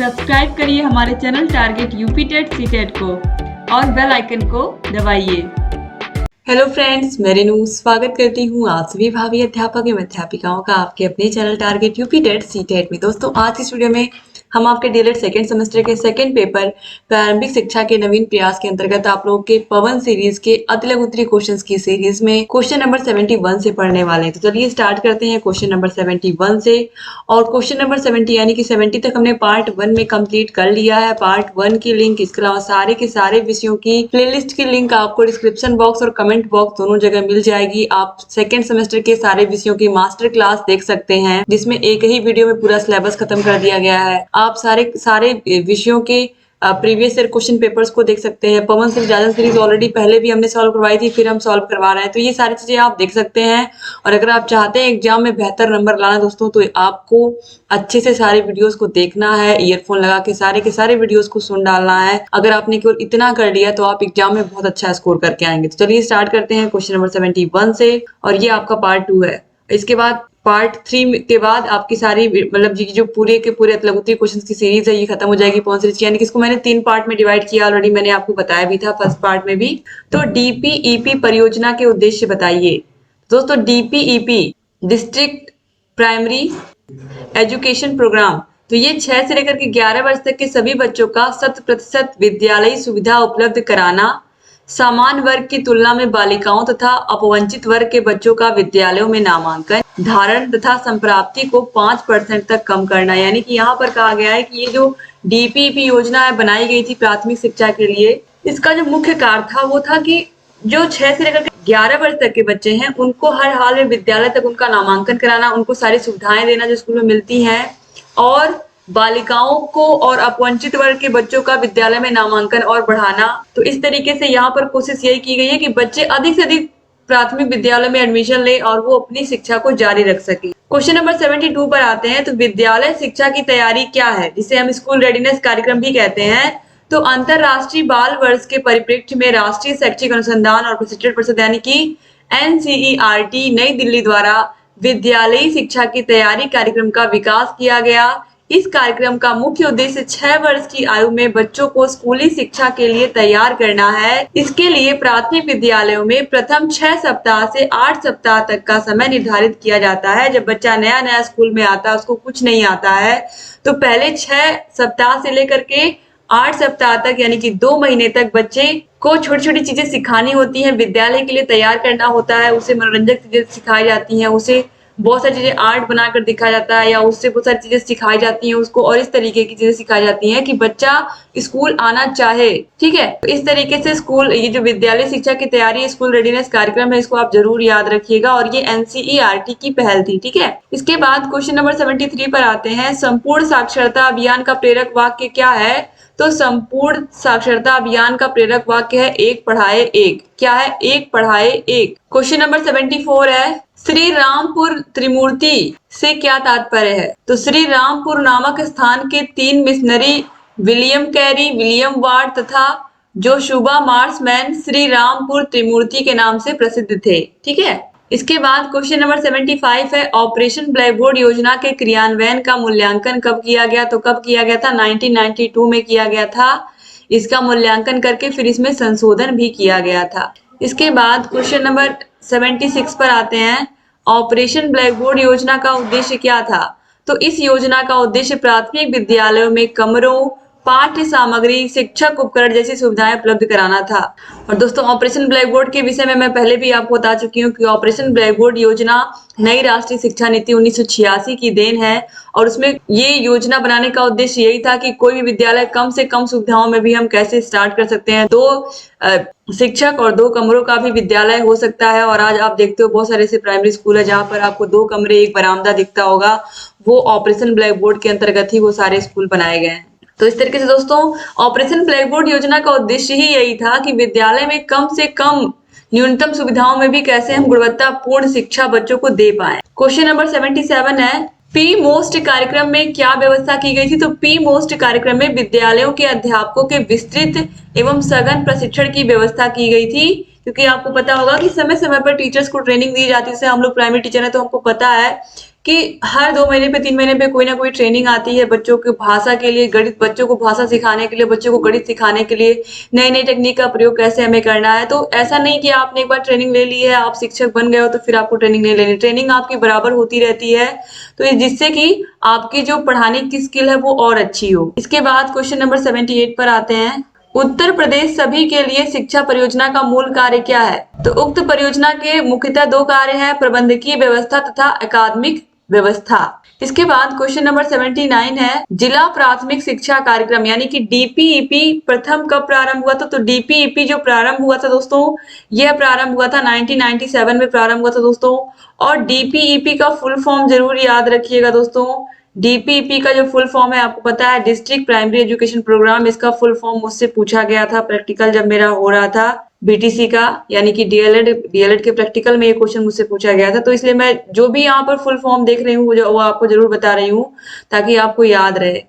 Subscribe करिए हमारे channel target UP TET CTET को और बेल आइकन को दबाइए। हेलो फ्रेंड्स, मैं रेनू स्वागत करती हूँ आप सभी भावी अध्यापक एवं अध्यापिकाओं का आपके अपने channel target UP TET CTET में। दोस्तों, आज की वीडियो में हम आपके डीएलएड सेकेंड सेमेस्टर के सेकेंड पेपर प्रारंभिक शिक्षा के नवीन प्रयास के अंतर्गत आप लोगों के पवन सीरीज के अतिलघु उत्तरीय क्वेश्चंस की सीरीज में क्वेश्चन नंबर 71 से पढ़ने वाले हैं। तो चलिए स्टार्ट करते हैं क्वेश्चन नंबर 71 से। और क्वेश्चन नंबर 70 यानी कि 70 तक हमने पार्ट 1 में कंप्लीट कर लिया है। पार्ट 1 की लिंक, इसके अलावा सारे के सारे विषयों की प्लेलिस्ट की लिंक आपको डिस्क्रिप्शन बॉक्स और कमेंट बॉक्स दोनों जगह मिल जाएगी। आप सेकेंड सेमेस्टर के सारे विषयों की मास्टर क्लास देख सकते हैं, जिसमें एक ही वीडियो में पूरा सिलेबस खत्म कर दिया गया है। आप सारे विषयों के प्रीवियस ईयर क्वेश्चन पेपर्स को देख सकते हैं। पवन सिंह जाजन सीरीज ऑलरेडी पहले भी हमने सॉल्व करवाई थी, फिर हम सॉल्व करवा रहे हैं, तो ये सारी चीजें आप देख सकते हैं। और अगर आप चाहते हैं एग्जाम में बेहतर नंबर लाना दोस्तों, तो आपको अच्छे से सारे वीडियोस को देखना है, ईयरफोन लगा के सारे वीडियोस को सुन डालना है। अगर आपने केवल इतना कर लिया तो आप एग्जाम में बहुत अच्छा स्कोर करके आएंगे। तो चलिए स्टार्ट करते हैं क्वेश्चन नंबर 71 से, और ये आपका पार्ट 2 है। इसके बाद पार्ट 3 के बाद आपकी सारी मतलब जो पूरे के पूरे अतिलघु उत्तरीय क्वेश्चंस की सीरीज है, ये खत्म हो जाएगी पवन सीरीज की। यानी कि इसको मैंने 3 पार्ट में डिवाइड किया, ऑलरेडी मैंने आपको बताया भी था फर्स्ट पार्ट में भी। तो डीपीईपी परियोजना के उद्देश्य बताइए। दोस्तों, DPEP district primary education programme, तो ये 6 से लेकर के 11 वर्ष तक के सभी बच्चों का 100% विद्यालयी सुविधा उपलब्ध कराना, समान वर्ग की तुलना में बालिकाओं तथा अपवंचित वर्ग के बच्चों का विद्यालयों में नामांकन, धारण तथा संप्राप्ति को 5% तक कम करना। यानी कि यहाँ पर कहा गया है कि ये जो डीपीपी योजना है बनाई गई थी प्राथमिक शिक्षा के लिए, इसका जो मुख्य कार्य था वो था कि जो 6 से लेकर 11 वर्ष तक के बच्चे हैं उनको हर हाल में विद्यालय तक उनका नामांकन कराना, उनको सारी सुविधाएं देना जो स्कूल में मिलती हैं, और बालिकाओं को और अपवंचित वर्ग के बच्चों का विद्यालय में नामांकन और बढ़ाना। तो इस तरीके से यहाँ पर कोशिश यही की गई है कि बच्चे अधिक से अधिक प्राथमिक विद्यालय में एडमिशन ले और वो अपनी शिक्षा को जारी रख सके। क्वेश्चन नंबर 72 पर आते हैं। तो विद्यालय शिक्षा की तैयारी क्या है, जिसे हम स्कूल रेडीनेस कार्यक्रम भी कहते हैं। तो अंतरराष्ट्रीय बाल वर्ष के परिप्रेक्ष्य में राष्ट्रीय शैक्षिक अनुसंधान और प्रशिक्षण परिषद यानी कि एनसीईआरटी नई दिल्ली द्वारा विद्यालयी शिक्षा की तैयारी कार्यक्रम का विकास किया गया। इस कार्यक्रम का मुख्य उद्देश्य 6 वर्ष की आयु में बच्चों को स्कूली शिक्षा के लिए तैयार करना है। इसके लिए प्राथमिक विद्यालयों में प्रथम 6 सप्ताह से 8 सप्ताह तक का समय निर्धारित किया जाता है। जब बच्चा नया स्कूल में आता है, उसको कुछ नहीं आता है, तो पहले 6 सप्ताह से लेकर के 8 सप्ताह तक यानी कि 2 महीने तक बच्चे को छोटी छोटी चीजें सिखानी होती हैं, विद्यालय के लिए तैयार करना होता है। उसे मनोरंजक चीजें सिखाई जाती हैं, उसे बहुत सारी चीजें आर्ट बनाकर दिखाया जाता है, या उससे बहुत सारी चीजें सिखाई जाती हैं उसको, और इस तरीके की चीजें सिखाई जाती हैं कि बच्चा स्कूल आना चाहे। ठीक है, तो इस तरीके से स्कूल, ये जो विद्यालय शिक्षा की तैयारी स्कूल रेडीनेस कार्यक्रम है, इसको आप जरूर याद रखिएगा, और ये एनसीईआरटी की पहल थी। ठीक है, इसके बाद क्वेश्चन नंबर 73 पर आते हैं। संपूर्ण साक्षरता अभियान का प्रेरक वाक्य क्या है। तो संपूर्ण साक्षरता अभियान का प्रेरक वाक्य है 1 पढ़ाए 1। क्या है? 1 पढ़ाए 1। क्वेश्चन नंबर 74 है। श्री रामपुर त्रिमूर्ति से क्या तात्पर्य है। तो श्री रामपुर नामक स्थान के 3 missionary William Carey, William ward तथा जोशुआ मार्समैन श्री रामपुर त्रिमूर्ति के नाम से प्रसिद्ध थे। ठीक है, इसके बाद क्वेश्चन नंबर 75 है। ऑपरेशन ब्लैक बोर्ड योजना के क्रियान्वयन का मूल्यांकन कब किया गया। तो कब किया गया था? 1992 में किया गया था। इसका मूल्यांकन करके फिर इसमें संशोधन भी किया गया था। इसके बाद क्वेश्चन नंबर 76 पर आते हैं। ऑपरेशन ब्लैक बोर्ड योजना का उद्देश्य क्या था। तो इस योजना का उद्देश्य प्राथमिक विद्यालयों में कमरों, पाठ्य सामग्री, शिक्षक उपकरण जैसी सुविधाएं उपलब्ध कराना था। और दोस्तों, ऑपरेशन ब्लैक बोर्ड के विषय में मैं पहले भी आपको बता चुकी हूँ कि ऑपरेशन ब्लैक बोर्ड योजना नई राष्ट्रीय शिक्षा नीति 1986 की देन है, और उसमें ये योजना बनाने का उद्देश्य यही था कि कोई भी विद्यालय कम से कम सुविधाओं में भी हम कैसे स्टार्ट कर सकते हैं। 2 शिक्षक और 2 कमरों का भी विद्यालय हो सकता है। और आज आप देखते हो बहुत सारे ऐसे प्राइमरी स्कूल है जहाँ पर आपको 2 कमरे 1 बरामदा दिखता होगा, वो ऑपरेशन ब्लैक बोर्ड के अंतर्गत ही वो सारे स्कूल बनाए गए हैं। तो इस तरीके से दोस्तों, ऑपरेशन ब्लैक बोर्ड योजना का उद्देश्य ही यही था कि विद्यालय में कम से कम न्यूनतम सुविधाओं में भी कैसे हम गुणवत्तापूर्ण शिक्षा बच्चों को दे पाए। क्वेश्चन नंबर 77 है। पी मोस्ट कार्यक्रम में क्या व्यवस्था की गई थी। तो पी मोस्ट कार्यक्रम में विद्यालयों के अध्यापकों के विस्तृत एवं सघन प्रशिक्षण की व्यवस्था की गई थी, क्योंकि आपको पता होगा कि समय समय पर टीचर्स को ट्रेनिंग दी जाती है। जैसे हम लोग प्राइमरी टीचर है तो हमको पता है कि हर 2 महीने पे 3 महीने पे कोई ना कोई ट्रेनिंग आती है बच्चों की भाषा के लिए, गणित बच्चों को भाषा सिखाने के लिए, बच्चों को गणित सिखाने के लिए, नई नई टेक्निक का प्रयोग कैसे हमें करना है। तो ऐसा नहीं कि आपने एक बार ट्रेनिंग ले ली है, आप शिक्षक बन गए हो तो फिर आपको ट्रेनिंग नहीं लेनी, ट्रेनिंग आपकी बराबर होती रहती है, तो जिससे कि आपकी जो पढ़ाने की स्किल है वो और अच्छी हो। इसके बाद क्वेश्चन नंबर 78 पर आते हैं। उत्तर प्रदेश सभी के लिए शिक्षा परियोजना का मूल कार्य क्या है? तो उक्त परियोजना के मुख्यतः 2 कार्य हैं, प्रबंधकीय व्यवस्था तथा अकादमिक व्यवस्था। इसके बाद क्वेश्चन नंबर 79 है, जिला प्राथमिक शिक्षा कार्यक्रम यानी कि डीपीईपी प्रथम कब प्रारंभ हुआ था? तो डीपीईपी जो प्रारंभ हुआ था दोस्तों, यह प्रारंभ हुआ था 1997 में प्रारंभ हुआ था दोस्तों। और डीपीईपी का फुल फॉर्म जरूर याद रखिएगा दोस्तों। डीपीपी का जो फुल फॉर्म है आपको पता है, डिस्ट्रिक्ट प्राइमरी एजुकेशन प्रोग्राम। इसका फुल फॉर्म मुझसे पूछा गया था प्रैक्टिकल जब मेरा हो रहा था बीटीसी का, यानी कि डीएलएड के प्रैक्टिकल में ये क्वेश्चन मुझसे पूछा गया था। तो इसलिए मैं जो भी यहाँ पर फुल फॉर्म देख रही हूँ वो आपको जरूर बता रही हूँ ताकि आपको याद रहे,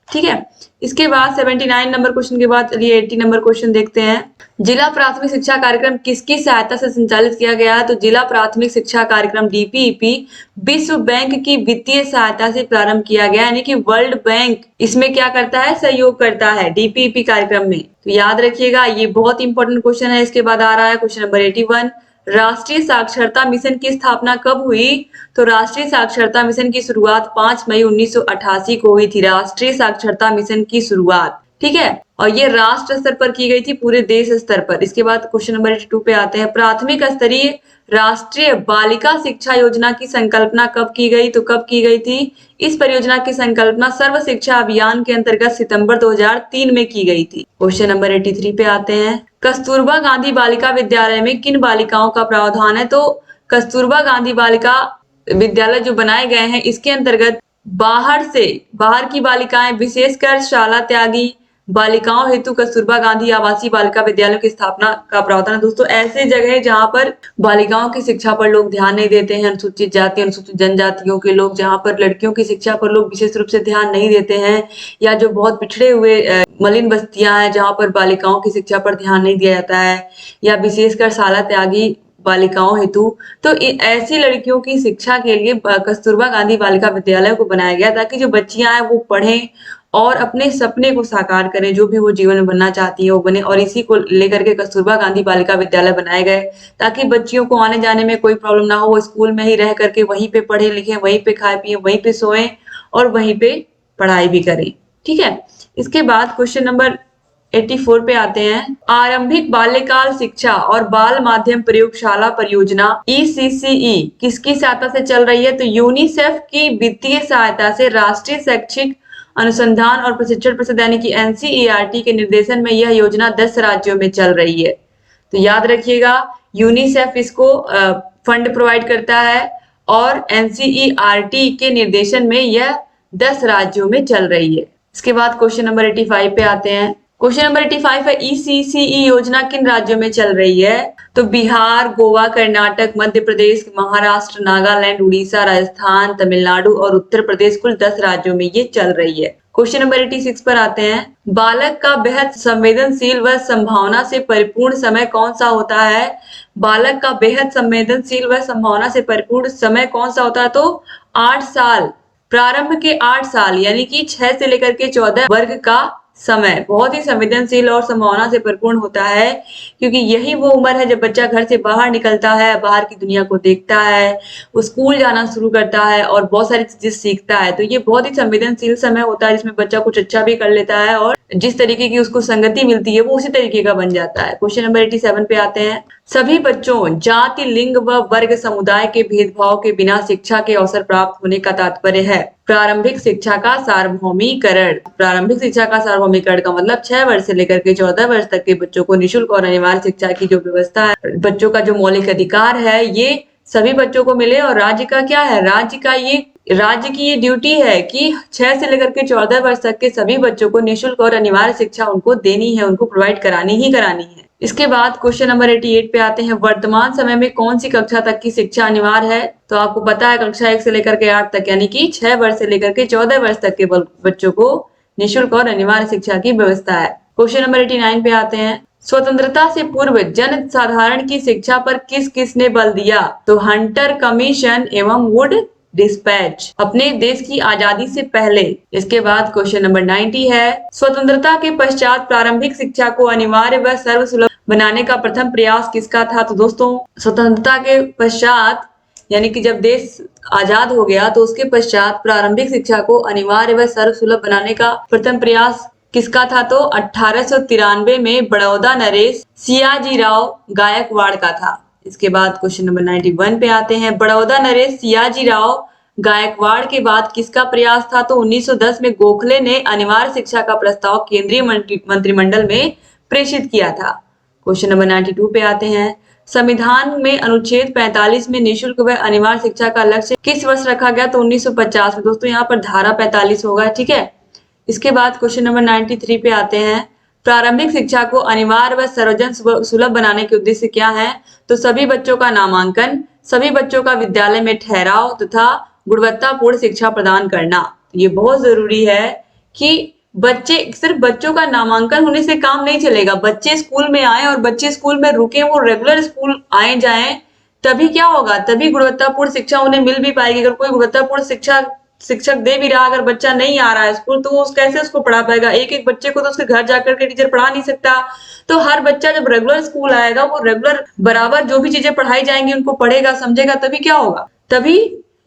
ठीक है। इसके बाद 79 नंबर क्वेश्चन के बाद चलिए 80 नंबर क्वेश्चन देखते हैं। जिला प्राथमिक शिक्षा कार्यक्रम किसकी सहायता से संचालित किया गया है? तो जिला प्राथमिक शिक्षा कार्यक्रम डीपीईपी विश्व बैंक की वित्तीय सहायता से प्रारंभ किया गया, यानी कि वर्ल्ड बैंक इसमें क्या करता है, सहयोग करता है डीपीईपी कार्यक्रम में। तो याद रखिएगा, ये बहुत इंपॉर्टेंट क्वेश्चन है। इसके बाद आ रहा है क्वेश्चन नंबर 81, राष्ट्रीय साक्षरता मिशन की स्थापना कब हुई? तो राष्ट्रीय साक्षरता मिशन की शुरुआत 5 मई 1988 को हुई थी। राष्ट्रीय साक्षरता मिशन की शुरुआत, ठीक है, और ये राष्ट्र स्तर पर की गई थी, पूरे देश स्तर पर। इसके बाद क्वेश्चन नंबर 82 पे आते हैं। प्राथमिक स्तरीय राष्ट्रीय बालिका शिक्षा योजना की संकल्पना कब की गई? तो कब की गई थी? इस परियोजना की संकल्पना सर्व शिक्षा अभियान के अंतर्गत सितंबर 2003 में की गई थी। क्वेश्चन नंबर 83 पे आते हैं। कस्तूरबा गांधी बालिका विद्यालय में किन बालिकाओं का प्रावधान है? तो कस्तूरबा गांधी बालिका विद्यालय जो बनाए गए हैं इसके अंतर्गत बाहर की बालिकाएं, विशेषकर शाला त्यागी बालिकाओं हेतु कस्तूरबा गांधी आवासीय बालिका विद्यालयों की स्थापना का प्रावधान है। दोस्तों ऐसे जगह जहां पर बालिकाओं की शिक्षा पर लोग ध्यान नहीं देते हैं, अनुसूचित जाति अनुसूचित जनजातियों के लोग, जहां पर लड़कियों की शिक्षा पर लोग विशेष रूप से ध्यान नहीं देते हैं, या जो बहुत पिछड़े हुए मलिन बस्तियां हैं जहां पर बालिकाओं की शिक्षा पर ध्यान नहीं दिया जाता है, या विशेषकर शाला त्यागी बालिकाओं हेतु, तो ऐसी लड़कियों की शिक्षा के लिए कस्तूरबा गांधी बालिका विद्यालय को बनाया गया ताकि जो बच्चियां हैं वो पढ़ें और अपने सपने को साकार करें, जो भी वो जीवन में बनना चाहती है वो बने। और इसी को लेकर के कस्तूरबा गांधी बालिका विद्यालय बनाए गए ताकि बच्चियों को आने जाने में कोई प्रॉब्लम ना हो, वो स्कूल में ही रह करके वहीं पे पढ़े लिखे, वहीं पे खाए पिए, वहीं पे सोएं और वहीं पे पढ़ाई भी करें, ठीक है। इसके बाद क्वेश्चन नंबर 84 पे आते हैं। आरंभिक बाल्यकाल शिक्षा और बाल माध्यम प्रयोगशाला परियोजना ECCE किसकी सहायता से चल रही है? तो यूनिसेफ की वित्तीय सहायता से राष्ट्रीय शैक्षिक अनुसंधान और प्रशिक्षण परिषद यानी कि NCERT के निर्देशन में यह योजना 10 राज्यों में चल रही है। तो याद रखिएगा, यूनिसेफ इसको फंड प्रोवाइड करता है और NCERT के निर्देशन में यह 10 राज्यों में चल रही है। इसके बाद क्वेश्चन नंबर 85 पे आते हैं। क्वेश्चन नंबर 85 है, ECCE योजना किन राज्यों में चल रही है? तो बिहार, गोवा, कर्नाटक, मध्य प्रदेश, महाराष्ट्र, नागालैंड, उड़ीसा, राजस्थान, तमिलनाडु और उत्तर प्रदेश, कुल 10 राज्यों में ये चल रही है। क्वेश्चन नंबर 86 पर आते हैं। बालक का बेहद संवेदनशील व संभावना से परिपूर्ण समय कौन सा होता है? बालक का बेहद संवेदनशील व संभावना से परिपूर्ण समय कौन सा होता है? तो 8 साल, प्रारंभ के 8 साल यानी कि 6 से लेकर के 14 वर्ग का समय बहुत ही संवेदनशील और संभावना से परिपूर्ण होता है, क्योंकि यही वो उम्र है जब बच्चा घर से बाहर निकलता है, बाहर की दुनिया को देखता है, वो स्कूल जाना शुरू करता है और बहुत सारी चीजें सीखता है। तो ये बहुत ही संवेदनशील समय होता है जिसमें बच्चा कुछ अच्छा भी कर लेता है और जिस तरीके की उसको संगति मिलती है वो उसी तरीके का बन जाता है। क्वेश्चन नंबर 87 पे आते हैं। सभी बच्चों, जाति, लिंग व वर्ग समुदाय के भेदभाव के बिना शिक्षा के अवसर प्राप्त होने का तात्पर्य है प्रारंभिक शिक्षा का सार्वभौमिकरण। प्रारंभिक शिक्षा का सार्वभौमिकरण का मतलब 6 वर्ष से लेकर के 14 वर्ष तक के बच्चों को निःशुल्क और अनिवार्य शिक्षा की जो व्यवस्था है, बच्चों का जो मौलिक अधिकार है, ये सभी बच्चों को मिले। और राज्य का क्या है, राज्य की ये ड्यूटी है कि 6 से लेकर के 14 वर्ष तक के सभी बच्चों को निःशुल्क और अनिवार्य शिक्षा उनको देनी है, उनको प्रोवाइड करानी ही करानी है। इसके बाद क्वेश्चन नंबर 88 पे आते हैं। वर्तमान समय में कौन सी कक्षा तक की शिक्षा अनिवार्य है? तो आपको पता है कक्षा 1 से लेकर के 8 तक यानी कि 6 वर्ष से लेकर के 14 वर्ष तक के बच्चों को निःशुल्क और अनिवार्य शिक्षा की व्यवस्था है। क्वेश्चन नंबर 89 पे आते हैं। स्वतंत्रता से पूर्व जन साधारण की शिक्षा पर किस किसने बल दिया? तो हंटर कमीशन एवं वुड डिस्पैच, अपने देश की आजादी से पहले। इसके बाद क्वेश्चन नंबर 90 है, स्वतंत्रता के पश्चात प्रारंभिक शिक्षा को अनिवार्य व सर्वसुलभ बनाने का प्रथम प्रयास किसका था? तो दोस्तों स्वतंत्रता के पश्चात यानी कि जब देश आजाद हो गया तो उसके पश्चात प्रारंभिक शिक्षा को अनिवार्य व सर्वसुलभ बनाने का प्रथम प्रयास किसका था? तो 1893 में बड़ौदा नरेश सियाजीराव गायकवाड़ का था। इसके बाद क्वेश्चन नंबर 91 पे आते हैं, बड़ौदा नरेश सियाजीराव गायकवाड़ के बाद किसका प्रयास था? तो 1910 में गोखले ने अनिवार्य शिक्षा का प्रस्ताव केंद्रीय मंत्रिमंडल में प्रेषित किया था। क्वेश्चन नंबर 92 पे आते हैं, संविधान में अनुच्छेद 45 में निःशुल्क व अनिवार्य शिक्षा का लक्ष्य किस वर्ष रखा गया? तो 1950 में। दोस्तों यहाँ पर धारा 45 होगा, ठीक है। इसके बाद क्वेश्चन नंबर 93 पे आते हैं, प्रारंभिक शिक्षा को अनिवार्य व सर्वजन सुलभ बनाने के उद्देश्य क्या है? तो सभी बच्चों का नामांकन, सभी बच्चों का विद्यालय में ठहराव तथा गुणवत्तापूर्ण शिक्षा प्रदान करना। ये बहुत जरूरी है कि बच्चे, सिर्फ बच्चों का नामांकन होने से काम नहीं चलेगा। बच्चे स्कूल में आए और बच्चे स्कूल में रुके, वो रेगुलर स्कूल आए जाएं, तभी क्या होगा? तभी गुणवत्तापूर्ण शिक्षा उन्हें मिल भी पाएगी। अगर कोई गुणवत्तापूर्ण शिक्षा शिक्षक दे भी रहा, अगर बच्चा नहीं आ रहा है स्कूल, तो वो कैसे उसको पढ़ा पाएगा? एक एक बच्चे को तो उसके घर जाकर के टीचर पढ़ा नहीं सकता। तो हर बच्चा जब रेगुलर स्कूल आएगा, वो रेगुलर बराबर जो भी चीजें पढ़ाई जाएंगी उनको पढ़ेगा, समझेगा, तभी क्या होगा? तभी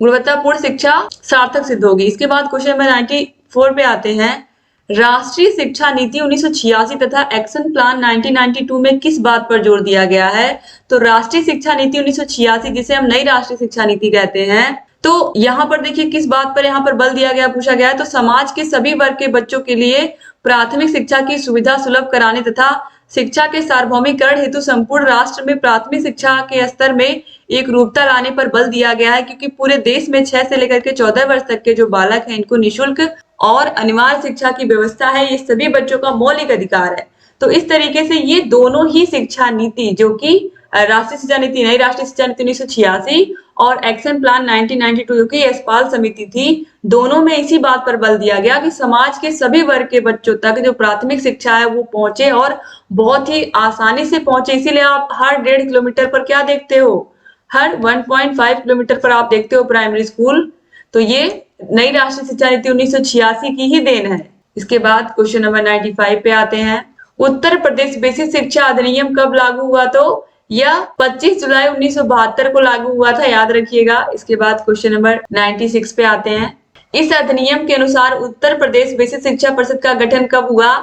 गुणवत्तापूर्ण शिक्षा सार्थक सिद्ध होगी। इसके बाद क्वेश्चन नंबर 94 पे आते हैं, राष्ट्रीय शिक्षा नीति 1986 तथा एक्शन प्लान 1992 में किस बात पर जोर दिया गया है? तो राष्ट्रीय शिक्षा नीति 1986, जिसे हम नई राष्ट्रीय शिक्षा नीति कहते हैं, तो यहाँ पर देखिए किस बात पर यहाँ पर बल दिया गया, पूछा गया है। तो समाज के सभी वर्ग के बच्चों के लिए प्राथमिक शिक्षा की सुविधा सुलभ कराने तथा शिक्षा के सार्वभौमिकरण हेतु संपूर्ण राष्ट्र में प्राथमिक शिक्षा के स्तर में एक रूपता लाने पर बल दिया गया है, क्योंकि पूरे देश में 6 से लेकर के 14 वर्ष तक के जो बालक हैं, इनको निःशुल्क और अनिवार्य शिक्षा की व्यवस्था है। ये सभी बच्चों का मौलिक अधिकार है। तो इस तरीके से ये दोनों ही शिक्षा नीति, जो कि राष्ट्रीय शिक्षा नीति, नई राष्ट्रीय शिक्षा नीति 1986 और एक्शन प्लान 1992 जो कि यशपाल समिति थी, दोनों में इसी बात पर बल दिया गया कि समाज के सभी वर्ग के बच्चों तक जो प्राथमिक शिक्षा है वो पहुंचे और बहुत ही आसानी से पहुंचे। इसीलिए आप हर 1.5 किलोमीटर पर क्या देखते हो? हर 1.5 किलोमीटर पर आप देखते हो प्राइमरी स्कूल। तो ये नई राष्ट्रीय शिक्षा नीति 1986 की ही देन है। इसके बाद क्वेश्चन नंबर 95 पे आते हैं, उत्तर प्रदेश बेसिक शिक्षा अधिनियम कब लागू हुआ? तो यह 25 जुलाई 1972 को लागू हुआ था, याद रखिएगा। इसके बाद क्वेश्चन नंबर 96 पे आते हैं, इस अधिनियम के अनुसार उत्तर प्रदेश बेसिक शिक्षा परिषद का गठन कब हुआ?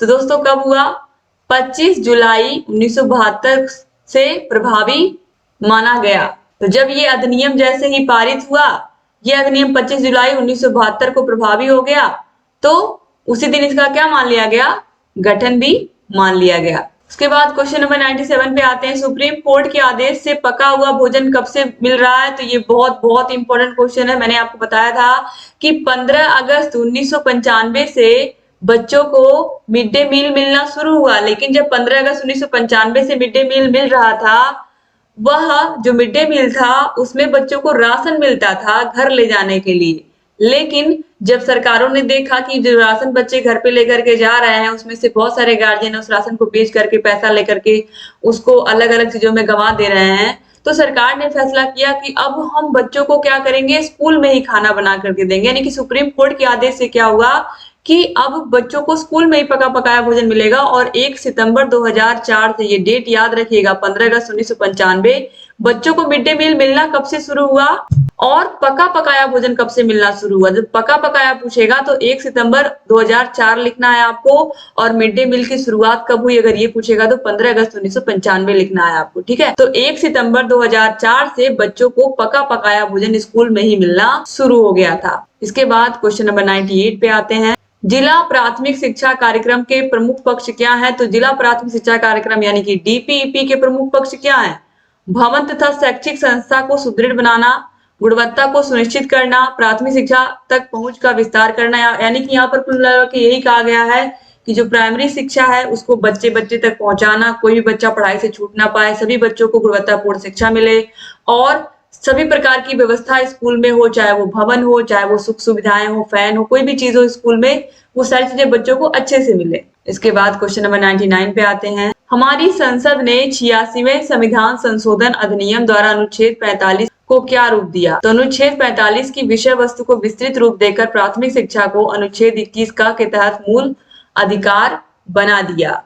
तो दोस्तों कब हुआ? 25 जुलाई 1972 से प्रभावी माना गया। तो जब ये अधिनियम जैसे ही पारित हुआ, ये अधिनियम 25 जुलाई 1972 को प्रभावी हो गया, तो उसी दिन इसका क्या मान लिया गया? गठन भी मान लिया गया। उसके बाद क्वेश्चन नंबर 97 पे आते हैं, सुप्रीम कोर्ट के आदेश से पका हुआ भोजन कब से मिल रहा है? तो ये बहुत बहुत इंपॉर्टेंट क्वेश्चन है। मैंने आपको बताया था कि 15 अगस्त 1995 से बच्चों को मिड डे मील मिलना शुरू हुआ, लेकिन जब 15 अगस्त 1995 से मिड डे मील मिल रहा था, वह जो मिड डे मील था उसमें बच्चों को राशन मिलता था घर ले जाने के लिए। लेकिन जब सरकारों ने देखा कि जो राशन बच्चे घर पे लेकर के जा रहे हैं, उसमें से बहुत सारे गार्जियन उस राशन को बेच करके पैसा लेकर के उसको अलग अलग चीजों में गंवा दे रहे हैं, तो सरकार ने फैसला किया कि अब हम बच्चों को क्या करेंगे? स्कूल में ही खाना बना करके देंगे। यानी कि सुप्रीम कोर्ट के आदेश से क्या हुआ कि अब बच्चों को स्कूल में ही पका पकाया भोजन मिलेगा। और 1 सितंबर 2004 से, ये डेट याद रखिएगा, 15 अगस्त 1995, बच्चों को मिड डे मील मिलना कब से शुरू हुआ और पका पकाया भोजन कब से मिलना शुरू हुआ? जब पका पकाया पूछेगा तो 1 सितंबर 2004 लिखना है आपको, और मिड डे मील की शुरुआत कब हुई अगर ये पूछेगा तो 15 अगस्त 1995 लिखना है आपको, ठीक है। तो 1 सितंबर 2004 से बच्चों को पका पकाया भोजन स्कूल में ही मिलना शुरू हो गया था। इसके बाद क्वेश्चन नंबर 98 पे आते हैं, जिला प्राथमिक शिक्षा कार्यक्रम के प्रमुख पक्ष क्या है? तो जिला प्राथमिक शिक्षा कार्यक्रम यानी कि डीपीईपी के प्रमुख पक्ष क्या है? भवन तथा शैक्षिक संस्था को सुदृढ़ बनाना, गुणवत्ता को सुनिश्चित करना, प्राथमिक शिक्षा तक पहुंच का विस्तार करना। यानी कि यहाँ पर कुल मिला के यही कहा गया है कि जो प्राइमरी शिक्षा है उसको बच्चे बच्चे तक पहुंचाना, कोई भी बच्चा पढ़ाई से छूट ना पाए, सभी बच्चों को गुणवत्तापूर्ण शिक्षा मिले और सभी प्रकार की व्यवस्था स्कूल में हो, चाहे वो भवन हो, चाहे वो सुख सुविधाएं हो, फैन हो, कोई भी चीज हो स्कूल में, वो सारी चीजें बच्चों को अच्छे से मिले। इसके बाद क्वेश्चन नंबर 99 पे आते हैं, हमारी संसद ने 86वें संविधान संशोधन अधिनियम द्वारा अनुच्छेद 45 को क्या रूप दिया? तो अनुच्छेद 45 की विषय वस्तु को विस्तृत रूप देकर प्राथमिक शिक्षा को अनुच्छेद 21 का के तहत मूल अधिकार बना दिया।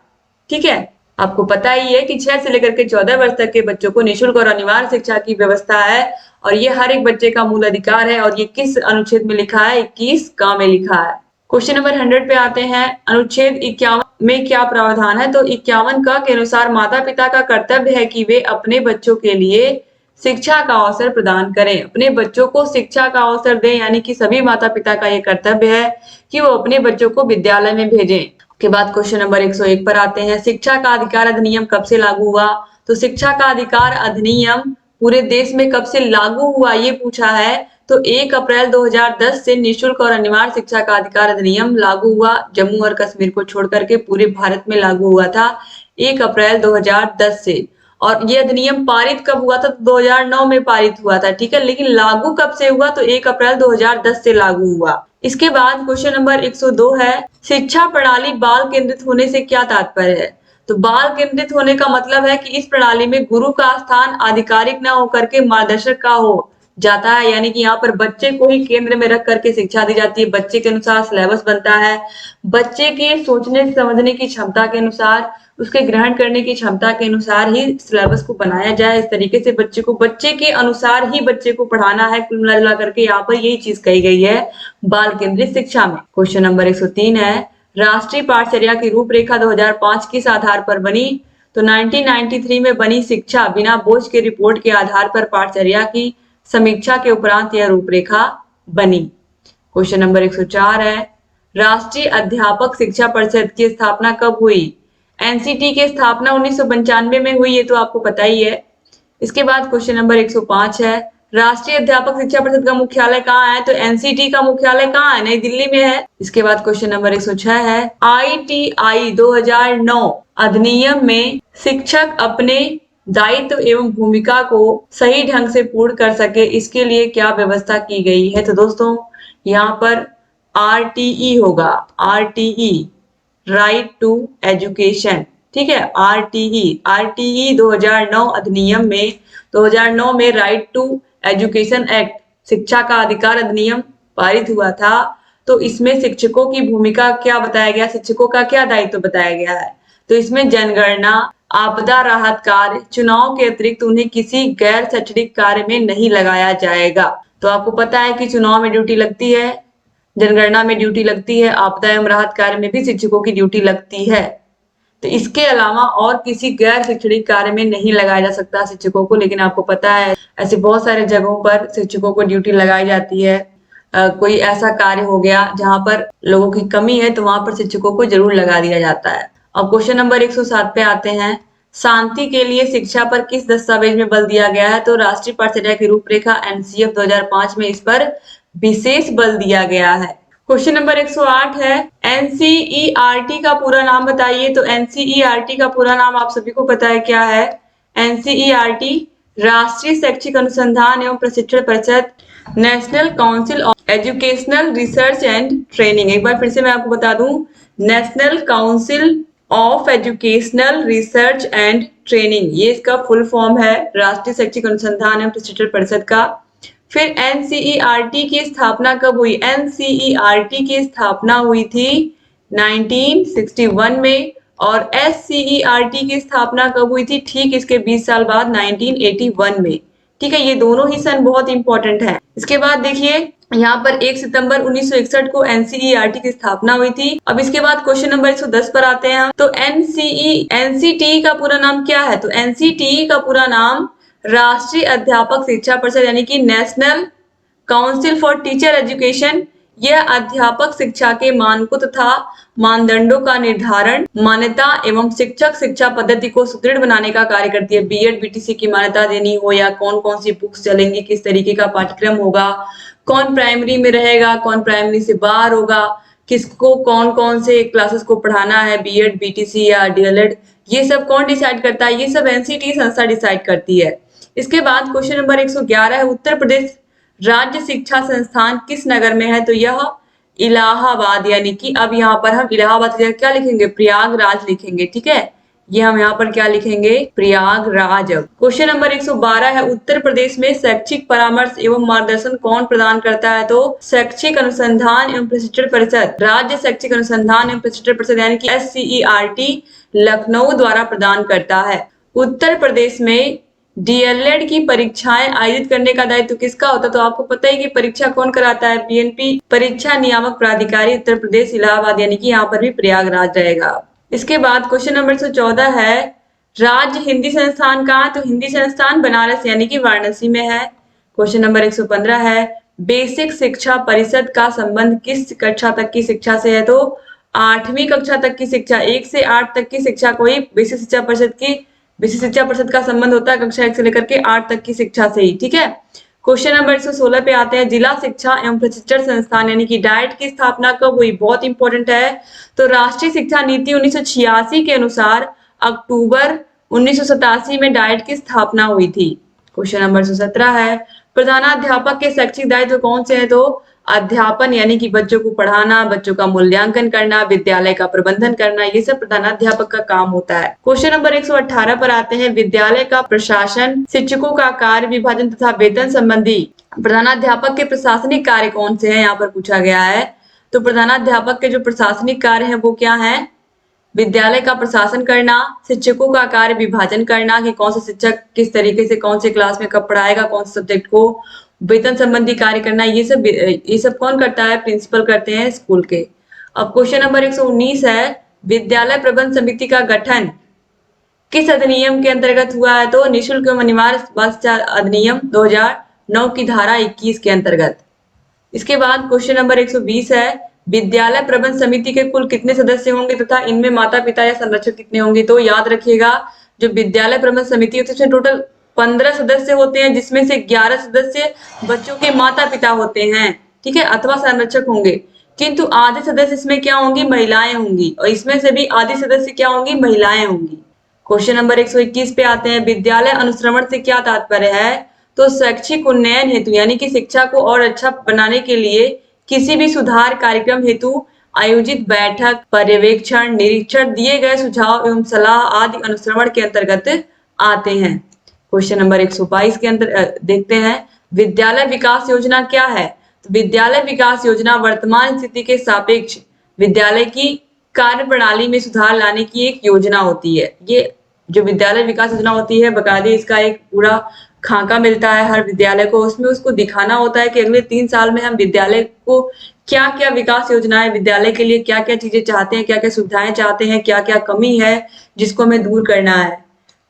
ठीक है, आपको पता ही है कि 6 से लेकर के 14 वर्ष तक के बच्चों को निःशुल्क और अनिवार्य शिक्षा की व्यवस्था है और ये हर एक बच्चे का मूल अधिकार है। और ये किस अनुच्छेद में लिखा है? 21 का में लिखा है। क्वेश्चन नंबर 100 पे आते हैं। अनुच्छेद 51 में क्या प्रावधान है? तो 51 का के अनुसार माता पिता का कर्तव्य है कि वे अपने बच्चों के लिए शिक्षा का अवसर प्रदान करें। अपने बच्चों को शिक्षा का अवसर दें, यानी कि सभी माता पिता का यह कर्तव्य है कि वो अपने बच्चों को विद्यालय में भेजें। के बाद क्वेश्चन नंबर 101 पर आते हैं। शिक्षा का अधिकार अधिनियम कब से लागू हुआ? तो शिक्षा का अधिकार अधिनियम पूरे देश में कब से लागू हुआ ये पूछा है। तो 1 अप्रैल 2010 से निःशुल्क और अनिवार्य शिक्षा का अधिकार अधिनियम लागू हुआ। जम्मू और कश्मीर को छोड़ करके पूरे भारत में लागू हुआ था 1 अप्रैल 2010 से। और ये अधिनियम पारित कब हुआ था? तो 2009 में पारित हुआ था। ठीक है, लेकिन लागू कब से हुआ? तो 1 अप्रैल 2010 से लागू हुआ। इसके बाद क्वेश्चन नंबर 102 है। शिक्षा प्रणाली बाल केंद्रित होने से क्या तात्पर्य है? तो बाल केंद्रित होने का मतलब है कि इस प्रणाली में गुरु का स्थान आधिकारिक न होकर के मार्गदर्शक का हो जाता है, यानी कि यहाँ पर बच्चे को ही केंद्र में रख करके शिक्षा दी जाती है। बच्चे के अनुसार सिलेबस बनता है, बच्चे के सोचने समझने की क्षमता के अनुसार, उसके ग्रहण करने की क्षमता के अनुसार ही सिलेबस को बनाया जाए। इस तरीके से बच्चे को बच्चे के अनुसार ही बच्चे को पढ़ाना है। कुल मिला करके यहाँ पर यही चीज कही गई है बाल केंद्रित शिक्षा में। क्वेश्चन नंबर 103 है। राष्ट्रीय पाठचर्या की रूपरेखा 2005 किस आधार पर बनी? तो 1993 में बनी शिक्षा बिना बोझ के रिपोर्ट के आधार पर पाठचर्या की समीक्षा के उपरांत यह रूपरेखा बनी। क्वेश्चन नंबर 104 है। राष्ट्रीय अध्यापक शिक्षा परिषद की स्थापना कब हुई? एनसीटी की स्थापना 1995 में हुई, ये तो आपको पता ही है। इसके बाद क्वेश्चन नंबर 105 है। राष्ट्रीय अध्यापक शिक्षा परिषद का मुख्यालय कहाँ है? तो एनसीटी का मुख्यालय कहाँ है? नई दिल्ली में है। इसके बाद क्वेश्चन नंबर 106 है। आईटीआई 2009 अधिनियम में शिक्षक अपने दायित्व एवं भूमिका को सही ढंग से पूर्ण कर सके, इसके लिए क्या व्यवस्था की गई है? तो दोस्तों यहाँ पर आरटीई होगा, आरटीई, राइट टू एजुकेशन। ठीक है, आरटीई 2009 अधिनियम में 2009 में राइट टू एजुकेशन एक्ट, शिक्षा का अधिकार अधिनियम पारित हुआ था। तो इसमें शिक्षकों की भूमिका क्या बताया गया, शिक्षकों का क्या दायित्व बताया गया है? तो इसमें जनगणना, आपदा राहत कार्य, चुनाव के अतिरिक्त उन्हें किसी गैर शैक्षणिक कार्य में नहीं लगाया जाएगा। तो आपको पता है कि चुनाव में ड्यूटी लगती है, जनगणना में ड्यूटी लगती है, आपदा एवं राहत कार्य में भी शिक्षकों की ड्यूटी लगती है। तो इसके अलावा और किसी गैर शैक्षणिक कार्य में नहीं लगाया जा सकता शिक्षकों को। लेकिन आपको पता है ऐसे बहुत सारे जगहों पर शिक्षकों को ड्यूटी लगाई जाती है। कोई ऐसा कार्य हो गया जहां पर लोगों की कमी है तो वहां पर शिक्षकों को जरूर लगा दिया जाता है। अब क्वेश्चन नंबर 107 पे आते हैं। शांति के लिए शिक्षा पर किस दस्तावेज में बल दिया गया है? तो राष्ट्रीय पाठचर्या की रूपरेखा एनसीएफ 2005 में इस पर विशेष बल दिया गया है। क्वेश्चन नंबर 108 है। एनसीईआरटी का पूरा नाम बताइए। तो एनसीईआरटी का पूरा नाम आप सभी को पता है क्या है? एनसीईआरटी राष्ट्रीय शैक्षिक अनुसंधान एवं प्रशिक्षण परिषद, national council of educational research and training. एक बार फिर से मैं आपको बता दूं, national council of educational research and training, ये इसका फुल फॉर्म है, राष्ट्रीय शैक्षिक अनुसंधान एवं प्रशिक्षण परिषद का। फिर एनसीईआरटी की स्थापना कब हुई? एनसीईआरटी की स्थापना हुई थी 1961 में और एससीईआरटी की स्थापना कब हुई थी? ठीक इसके 20 साल बाद 1981 में। ठीक है, ये दोनों ही सन बहुत इंपॉर्टेंट है। इसके बाद देखिए यहाँ पर 1 सितंबर 1961 को एनसीईआरटी की स्थापना हुई थी। अब इसके बाद क्वेश्चन नंबर 110 पर आते हैं हम। तो एनसीटी का पूरा नाम क्या है? तो एनसीटी का पूरा नाम राष्ट्रीय अध्यापक शिक्षा परिषद यानी कि national council for teacher education, यह अध्यापक शिक्षा के मानकों तथा मानदंडों का निर्धारण, मान्यता एवं शिक्षक शिक्षा पद्धति को सुदृढ़ बनाने का कार्य करती है। बीएड बीटीसी की मान्यता देनी हो या कौन कौन सी बुक्स चलेंगी, किस तरीके का पाठ्यक्रम होगा, कौन प्राइमरी में रहेगा, कौन प्राइमरी से बाहर होगा, किसको कौन कौन से क्लासेस को पढ़ाना है, बीएड बीटीसी या डीएलएड, ये सब कौन डिसाइड करता है? ये सब एनसीटी संस्था डिसाइड करती है। इसके बाद क्वेश्चन नंबर 111 है। उत्तर प्रदेश राज्य शिक्षा संस्थान किस नगर में है? तो यह इलाहाबाद, यानी कि अब यहाँ पर हम इलाहाबाद की जगह क्या लिखेंगे? प्रयागराज लिखेंगे। ठीक है, ये हम यहाँ पर क्या लिखेंगे, प्रयागराज। क्वेश्चन नंबर 112 है, उत्तर प्रदेश में शैक्षिक परामर्श एवं मार्गदर्शन कौन प्रदान करता है? तो शैक्षिक अनुसंधान एवं प्रशिक्षण परिषद, राज्य शैक्षिक अनुसंधान एवं प्रशिक्षण परिषद यानी कि SCERT लखनऊ द्वारा प्रदान करता है। उत्तर प्रदेश में DLED की परीक्षाएं आयोजित करने का दायित्व किसका होता है? तो आपको पता है कि परीक्षा कौन कराता है, PNP परीक्षा नियामक प्राधिकारी उत्तर प्रदेश इलाहाबाद, यानी कि यहाँ पर भी प्रयागराज रहेगा। इसके बाद क्वेश्चन नंबर 114 है, राज्य हिंदी संस्थान कहाँ है? तो हिंदी संस्थान बनारस यानी कि वाराणसी में है। क्वेश्चन नंबर 115 है, बेसिक शिक्षा परिषद का संबंध किस कक्षा तक की शिक्षा से है? तो 8वीं कक्षा तक की शिक्षा, 1 से 8 तक की शिक्षा को ही बेसिक शिक्षा परिषद का संबंध होता है, कक्षा 1 से लेकर के 8 तक की शिक्षा से ही। ठीक है। क्वेश्चन नंबर 116 पे आते हैं, जिला शिक्षा एवं प्रशिक्षण संस्थान यानी कि डाइट की स्थापना कब हुई? बहुत इंपॉर्टेंट है। तो राष्ट्रीय शिक्षा नीति 1986 के अनुसार अक्टूबर 1987 में डाइट की स्थापना हुई थी। क्वेश्चन नंबर 117 है, प्रधानाध्यापक के शैक्षिक दायित्व कौन से हैं? तो अध्यापन यानी कि बच्चों को पढ़ाना, बच्चों का मूल्यांकन करना, विद्यालय का प्रबंधन करना, ये सब प्रधानाध्यापक का काम होता है। क्वेश्चन नंबर 118 पर आते हैं, विद्यालय का प्रशासन, शिक्षकों का कार्य विभाजन तथा वेतन संबंधी प्रधानाध्यापक के प्रशासनिक कार्य कौन से हैं? यहाँ पर पूछा गया है। तो प्रधानाध्यापक के जो प्रशासनिक कार्य हैं वो क्या है? विद्यालय का प्रशासन करना, शिक्षकों का कार्य विभाजन करना कि कौन सा शिक्षक किस तरीके से कौन से क्लास में कब पढ़ाएगा, कौन से सब्जेक्ट को, वेतन संबंधी कार्य करना, ये सब कौन करता है? प्रिंसिपल करते हैं स्कूल के। अब क्वेश्चन नंबर 119 है, विद्यालय प्रबंध समिति का गठन किस अधिनियम के अंतर्गत हुआ है? तो निःशुल्क एवं अनिवार्य शिक्षा अधिनियम 2009 की धारा 21 के अंतर्गत। इसके बाद क्वेश्चन नंबर 120 है, विद्यालय प्रबंध समिति के कुल कितने सदस्य होंगे तथा इनमें माता पिता या संरक्षक कितने होंगे? तो याद रखिएगा, जो विद्यालय प्रबंध समिति होती है उसमें टोटल 15 सदस्य होते हैं, जिसमें से 11 सदस्य बच्चों के माता पिता होते हैं, ठीक है, अथवा संरक्षक होंगे। किंतु आधे सदस्य इसमें क्या होंगी? महिलाएं होंगी, और इसमें से भी आधी सदस्य क्या होंगी? महिलाएं होंगी। क्वेश्चन नंबर 121 पे आते हैं, विद्यालय अनुश्रवण से क्या तात्पर्य है? तो शैक्षिक उन्नयन हेतु यानी कि शिक्षा को और अच्छा बनाने के लिए किसी भी सुधार कार्यक्रम हेतु आयोजित बैठक, पर्यवेक्षण, निरीक्षण, दिए गए सुझाव एवं सलाह आदि अनुश्रवण के अंतर्गत आते हैं। क्वेश्चन नंबर 122 के अंदर देखते हैं, विद्यालय विकास योजना क्या है? तो विद्यालय विकास योजना वर्तमान स्थिति के सापेक्ष विद्यालय की कार्य प्रणाली में सुधार लाने की एक योजना होती है। ये जो विद्यालय विकास योजना होती है, बकायदे इसका एक पूरा खाका मिलता है हर विद्यालय को, उसमें उसको दिखाना होता है कि अगले 3 साल में हम विद्यालय को क्या क्या विकास योजनाएं, विद्यालय के लिए क्या क्या चीजें चाहते हैं, क्या क्या सुविधाएं चाहते हैं, क्या क्या कमी है जिसको हमें दूर करना है।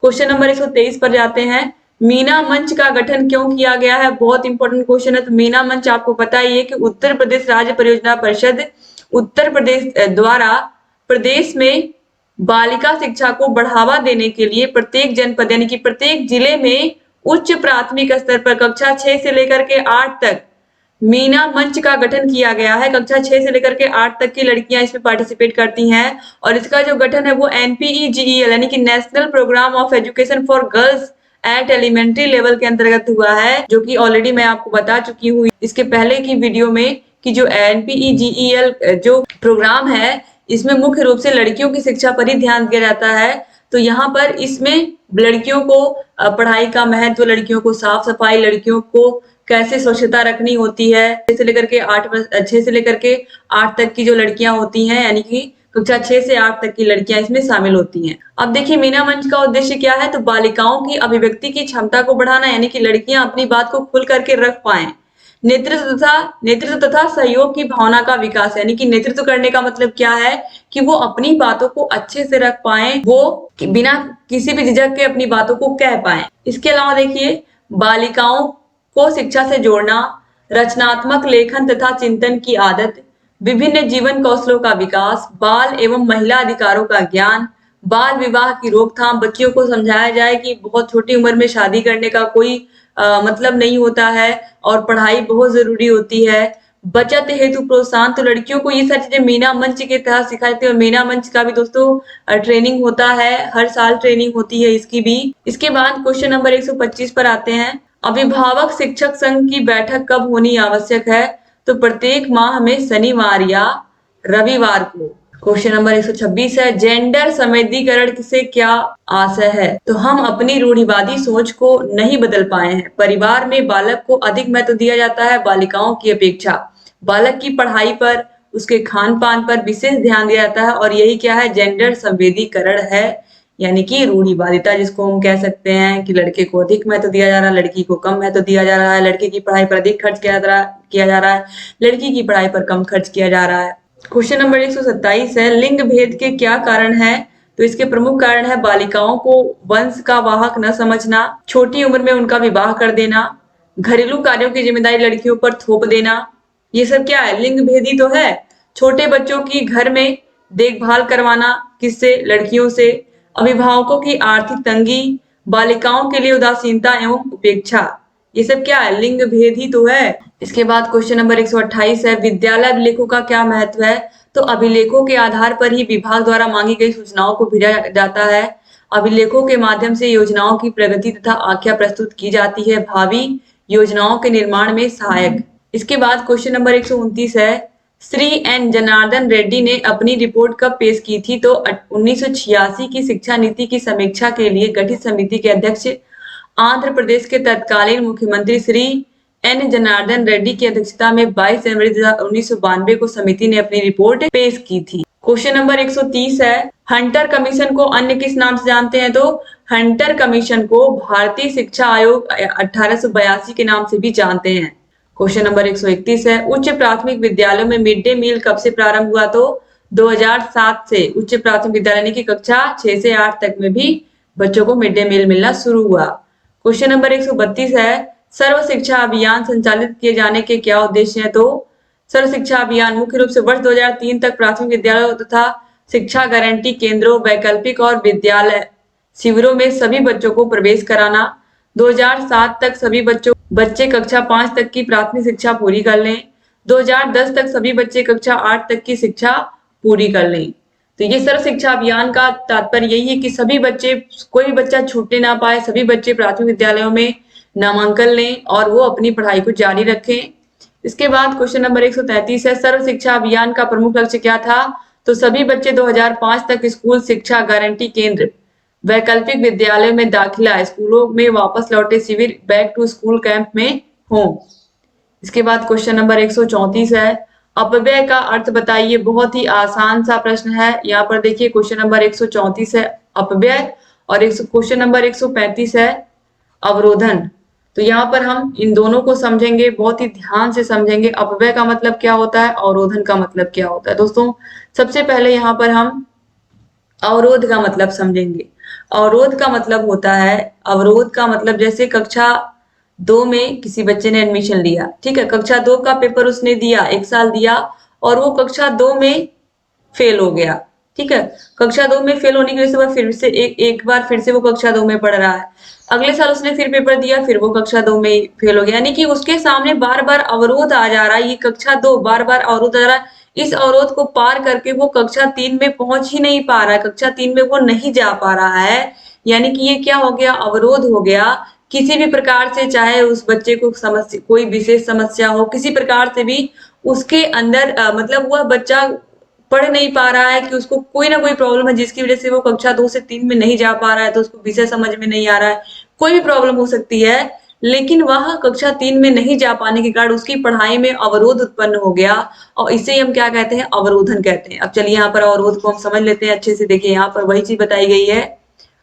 क्वेश्चन नंबर 123 पर जाते हैं, मीना मंच का गठन क्यों किया गया है? बहुत इंपॉर्टेंट क्वेश्चन है। तो मीना मंच आपको पता ही है कि उत्तर प्रदेश राज्य परियोजना परिषद उत्तर प्रदेश द्वारा प्रदेश में बालिका शिक्षा को बढ़ावा देने के लिए प्रत्येक जनपद यानी कि प्रत्येक जिले में उच्च प्राथमिक स्तर पर कक्षा 6 से लेकर के 8 तक मीना मंच का गठन किया गया है। कक्षा 6 से लेकर के 8 तक की लड़कियां इसमें पार्टिसिपेट करती हैं, और इसका जो गठन है वो NPEGEL यानी कि national program of education for girls at elementary level के अंतर्गत हुआ है, जो कि ऑलरेडी मैं आपको बता चुकी हूँ इसके पहले की वीडियो में कि जो NPEGEL जो प्रोग्राम है इसमें मुख्य रूप से लड़कियों की शिक्षा पर ही ध्यान दिया जाता है। तो यहाँ पर इसमें लड़कियों को पढ़ाई का महत्व, लड़कियों को साफ सफाई, लड़कियों को कैसे स्वच्छता रखनी होती है, 6 से लेकर के 8 तक की जो लड़कियां होती हैं यानी कि कक्षा 6 से 8 तक की लड़कियां इसमें शामिल होती हैं। अब देखिए मीना मंच का उद्देश्य क्या है? तो बालिकाओं की अभिव्यक्ति की क्षमता को बढ़ाना यानी कि लड़कियां अपनी बात को खुल करके रख पाएं। नेतृत्व तथा सहयोग की भावना का विकास यानी कि नेतृत्व करने का मतलब क्या है कि वो अपनी बातों को अच्छे से रख पाएं, वो बिना किसी भी झिझक के अपनी बातों को कह पाएं। इसके अलावा देखिए, बालिकाओं को शिक्षा से जोड़ना, रचनात्मक लेखन तथा चिंतन की आदत, विभिन्न जीवन कौशलों का विकास, बाल एवं महिला अधिकारों का ज्ञान, बाल विवाह की रोकथाम, बच्चियों को समझाया जाए कि बहुत छोटी उम्र में शादी करने का कोई मतलब नहीं होता है और पढ़ाई बहुत जरूरी होती है, बचत हेतु प्रोत्साहन। तो लड़कियों को ये सारी चीजें मीना मंच के तहत सिखाई जाती है, और मीना मंच का भी दोस्तों ट्रेनिंग होता है, हर साल ट्रेनिंग होती है इसकी भी। इसके बाद क्वेश्चन नंबर 125 पर आते हैं, अभिभावक शिक्षक संघ की बैठक कब होनी आवश्यक है? तो प्रत्येक माह में शनिवार या रविवार को। क्वेश्चन नंबर 126 है, जेंडर संवेदीकरण से क्या आशय है? तो हम अपनी रूढ़िवादी सोच को नहीं बदल पाए हैं। परिवार में बालक को अधिक महत्व दिया जाता है बालिकाओं की अपेक्षा। बालक की पढ़ाई पर, उसके खान पान पर विशेष ध्यान दिया जाता है और यही क्या है? जेंडर संवेदीकरण है, यानी कि रूढ़िवादिता जिसको हम कह सकते हैं कि लड़के को अधिक महत्व दिया जा रहा है, लड़की को कम महत्व दिया जा रहा है, लड़के की पढ़ाई पर अधिक खर्च किया जा रहा है, लड़की की पढ़ाई पर कम खर्च किया जा रहा है। क्वेश्चन नंबर 127 है, लिंग भेद के क्या कारण है? तो इसके प्रमुख कारण है बालिकाओं को वंश का वाहक न समझना, छोटी उम्र में उनका विवाह कर देना, घरेलू कार्यों की जिम्मेदारी लड़कियों पर थोप देना। ये सब क्या है? लिंग भेद ही तो है। छोटे बच्चों की घर में देखभाल करवाना, किससे? लड़कियों से। अभिभावकों की आर्थिक तंगी, बालिकाओं के लिए उदासीनता एवं उपेक्षा, ये सब क्या है? लिंग भेद ही तो है। इसके बाद क्वेश्चन नंबर 128 है, विद्यालय अभिलेखों का क्या महत्व है? तो अभिलेखों के आधार पर ही विभाग द्वारा मांगी गई सूचनाओं को भेजा जाता है। अभिलेखों के माध्यम से योजनाओं की प्रगति तथा आख्या प्रस्तुत की जाती है, भावी योजनाओं के निर्माण में सहायक। इसके बाद क्वेश्चन नंबर 129 है, श्री एन जनार्दन रेड्डी ने अपनी रिपोर्ट कब पेश की थी? तो 1986 की शिक्षा नीति की समीक्षा के लिए गठित समिति के अध्यक्ष आंध्र प्रदेश के तत्कालीन मुख्यमंत्री श्री एन जनार्दन रेड्डी की अध्यक्षता में 22 जनवरी 1992 को समिति ने अपनी रिपोर्ट पेश की थी। क्वेश्चन नंबर 130 है, हंटर कमीशन को अन्य किस नाम से जानते हैं? तो हंटर कमीशन को भारतीय शिक्षा आयोग 1882 के नाम से भी जानते हैं। क्वेश्चन नंबर 131 है, उच्च प्राथमिक विद्यालयों में मिड डे मील कब से प्रारंभ हुआ? तो 2007 से उच्च प्राथमिक विद्यालय की कक्षा 6 से 8 तक में भी बच्चों को मिड डे मील मिलना शुरू हुआ। क्वेश्चन नंबर 132 है, सर्व शिक्षा अभियान संचालित किए जाने के क्या उद्देश्य हैं? तो सर्व शिक्षा अभियान मुख्य रूप से वर्ष 2003 तक प्राथमिक विद्यालयों तथा शिक्षा गारंटी केंद्रों, वैकल्पिक और विद्यालय शिविरों में सभी बच्चों को प्रवेश कराना, 2007 तक सभी बच्चे कक्षा 5 तक की प्राथमिक शिक्षा पूरी कर लें, 2010 तक सभी बच्चे कक्षा 8 तक की शिक्षा पूरी कर लें। तो ये सर्व शिक्षा अभियान का तात्पर्य यही है कि सभी बच्चे, कोई भी बच्चा छूटने ना पाए, सभी बच्चे प्राथमिक विद्यालयों में नामांकन लें और वो अपनी पढ़ाई को जारी रखें। इसके बाद क्वेश्चन नंबर 133 है, सर्व शिक्षा अभियान का प्रमुख लक्ष्य क्या था? तो सभी बच्चे 2005 तक स्कूल शिक्षा गारंटी केंद्र, वैकल्पिक विद्यालय में दाखिला, स्कूलों में वापस लौटे शिविर, बैक टू स्कूल कैंप में हों। इसके बाद क्वेश्चन नंबर 134 है, अपव्यय का अर्थ बताइए। बहुत ही आसान सा प्रश्न है। यहाँ पर देखिए क्वेश्चन नंबर 134 है अपव्यय और क्वेश्चन नंबर 135 है अवरोधन। तो यहाँ पर हम इन दोनों को समझेंगे, बहुत ही ध्यान से समझेंगे। अपव्यय का मतलब क्या होता है, अवरोधन का मतलब क्या होता है। दोस्तों सबसे पहले यहाँ पर हम अवरोध का मतलब समझेंगे। अवरोध का मतलब होता है, अवरोध का मतलब जैसे कक्षा 2 में किसी बच्चे ने एडमिशन लिया, ठीक है, कक्षा 2 का पेपर उसने दिया, 1 साल दिया और वो कक्षा 2 में फेल हो गया, ठीक है। कक्षा 2 में फेल होने की वजह से वह फिर से एक बार फिर से वो कक्षा 2 में पढ़ रहा है। अगले साल उसने फिर पेपर दिया, फिर वो कक्षा 2 में फेल हो गया, यानी कि उसके सामने बार बार अवरोध आ जा रहा है। ये कक्षा 2 बार बार अवरोध आ रहा है, इस अवरोध को पार करके वो कक्षा 3 में पहुंच ही नहीं पा रहा है, कक्षा 3 में वो नहीं जा पा रहा है। यानी कि ये क्या हो गया, अवरोध हो गया। किसी भी प्रकार से, चाहे उस बच्चे को समस्या, कोई विशेष समस्या हो, किसी प्रकार से भी उसके अंदर मतलब वह बच्चा पढ़ नहीं पा रहा है, कि उसको कोई ना कोई प्रॉब्लम है जिसकी वजह से वो कक्षा 2 से 3 में नहीं जा पा रहा है, तो उसको विषय समझ में नहीं आ रहा है, कोई भी प्रॉब्लम हो सकती है, लेकिन वह कक्षा 3 में नहीं जा पाने के कारण उसकी पढ़ाई में अवरोध उत्पन्न हो गया और इसे हम क्या कहते हैं, अवरोधन कहते हैं। अब चलिए यहाँ पर अवरोध को हम समझ लेते हैं अच्छे से। देखिए यहाँ पर वही चीज बताई गई है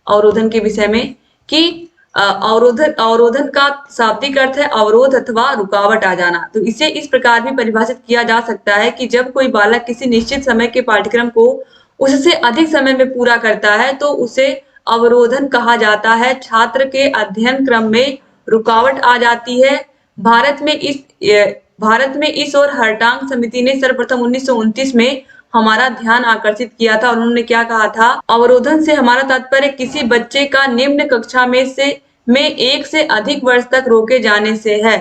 अवरोधन के विषय में कि अवरोधन का शाब्दिक अर्थ है अवरोध अथवा रुकावट आ जाना। तो इसे इस प्रकार भी परिभाषित किया जा सकता है कि जब कोई बालक किसी निश्चित समय के पाठ्यक्रम को उससे अधिक समय में पूरा करता है तो उसे अवरोधन कहा जाता है। छात्र के अध्ययन क्रम में रुकावट आ जाती है। भारत में इस और हर्टांग समिति ने सर्वप्रथम 1929 में हमारा ध्यान आकर्षित किया था। उन्होंने क्या कहा था, अवरोधन से हमारा तात्पर्य किसी बच्चे का निम्न कक्षा में 1 से अधिक वर्ष तक रोके जाने से है।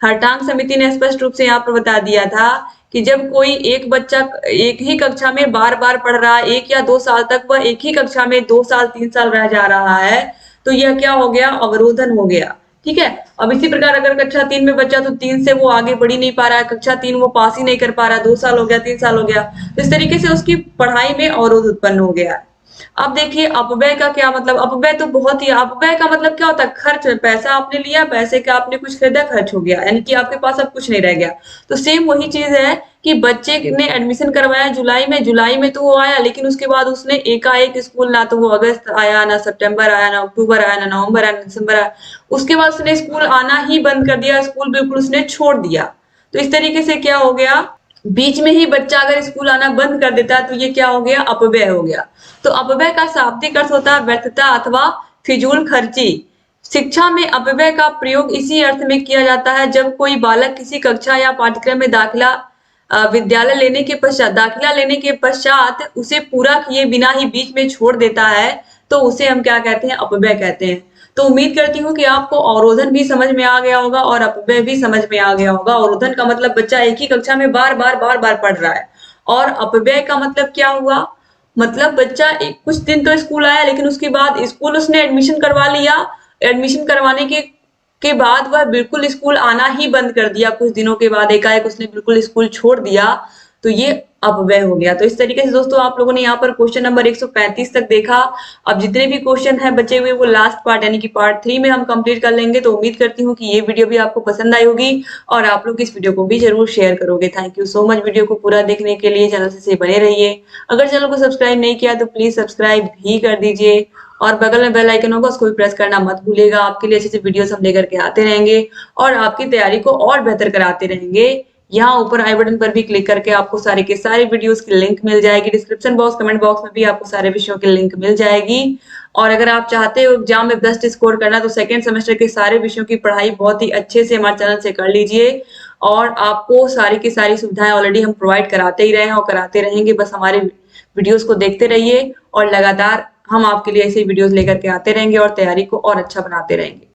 हर्टांग समिति ने स्पष्ट रूप से यहाँ पर बता दिया था कि जब कोई एक बच्चा एक ही कक्षा में बार बार पढ़ रहा है, 1 या 2 साल तक वह एक ही कक्षा में 2 साल 3 साल रह जा रहा है, तो यह क्या हो गया, अवरोधन हो गया। ठीक है। अब इसी प्रकार अगर कक्षा 3 में बच्चा तो 3 से वो आगे बढ़ ही नहीं पा रहा है, कक्षा 3 वो पास ही नहीं कर पा रहा, 2 साल हो गया, 3 साल हो गया, तो इस तरीके से उसकी पढ़ाई में अवरोध उत्पन्न हो गया है। अब देखिए अपव्यय का क्या मतलब, अपव्यय तो बहुत ही, अपव्यय का मतलब क्या होता है, खर्च, पैसा आपने लिया, पैसे का आपने कुछ खरीदा, खर्च हो गया, यानी कि आपके पास अब कुछ नहीं रह गया। तो सेम वही चीज है कि बच्चे ने एडमिशन करवाया जुलाई में तो वो आया, लेकिन उसके बाद उसने एकाएक स्कूल, ना तो वो अगस्त आया, ना सितंबर आया, ना अक्टूबर आया, ना नवंबर आया, ना दिसंबर आया, उसके बाद उसने स्कूल आना ही बंद कर दिया, स्कूल बिल्कुल उसने छोड़ दिया। तो इस तरीके से क्या हो गया, बीच में ही बच्चा अगर स्कूल आना बंद कर देता है तो ये क्या हो गया, अपव्यय हो गया। तो अपव्यय का शाब्दिक अर्थ होता है व्यर्थता अथवा फिजूल खर्ची। शिक्षा में अपव्यय का प्रयोग इसी अर्थ में किया जाता है जब कोई बालक किसी कक्षा या पाठ्यक्रम में दाखिला लेने के पश्चात उसे पूरा किए बिना ही बीच में छोड़ देता है, तो उसे हम क्या कहते हैं, अपव्यय कहते हैं। तो उम्मीद करती हूँ कि आपको अवरोधन भी समझ में आ गया होगा और अपव्यय भी समझ में आ गया होगा। अवरोधन का मतलब बच्चा एक ही कक्षा में बार बार पढ़ रहा है, और अपव्यय का मतलब क्या हुआ, मतलब बच्चा कुछ दिन तो स्कूल आया, लेकिन उसके बाद स्कूल उसने एडमिशन करवा लिया, एडमिशन करवाने के बाद वह बिल्कुल स्कूल आना ही बंद कर दिया, कुछ दिनों के बाद एकाएक उसने बिल्कुल स्कूल छोड़ दिया, तो ये अपव्यय हो गया। तो इस तरीके से दोस्तों आप लोगों ने यहाँ पर क्वेश्चन नंबर 135 तक देखा। अब जितने भी क्वेश्चन है बचे हुए वो लास्ट पार्ट यानी कि पार्ट 3 में हम कंप्लीट कर लेंगे। तो उम्मीद करती हूँ कि ये वीडियो भी आपको पसंद आई होगी और आप लोग इस वीडियो को भी जरूर शेयर करोगे। Thank you so much video को पूरा देखने के लिए, चैनल से बने रहिए। अगर चैनल को सब्सक्राइब नहीं किया तो प्लीज सब्सक्राइब भी कर दीजिए और बगल में बेल आइकन होगा उसको भी प्रेस करना मत भूलिएगा। आपके लिए अच्छे अच्छे वीडियोस हम लेकर के आते रहेंगे और आपकी तैयारी को और बेहतर कराते रहेंगे। यहाँ ऊपर आई बटन पर भी क्लिक करके आपको सारे के सारे वीडियोस की लिंक मिल जाएगी, डिस्क्रिप्शन बॉक्स कमेंट बॉक्स में भी आपको सारे विषयों की लिंक मिल जाएगी। और अगर आप चाहते हो एग्जाम में बेस्ट स्कोर करना तो सेकेंड सेमेस्टर के सारे विषयों की पढ़ाई बहुत ही अच्छे से हमारे चैनल से कर लीजिए और आपको सारी की सारी सुविधाएं ऑलरेडी हम प्रोवाइड कराते ही रहे हैं और कराते रहेंगे। बस हमारे वीडियोस को देखते रहिए और लगातार हम आपके लिए ऐसे वीडियोस लेकर के आते रहेंगे और तैयारी को और अच्छा बनाते रहेंगे।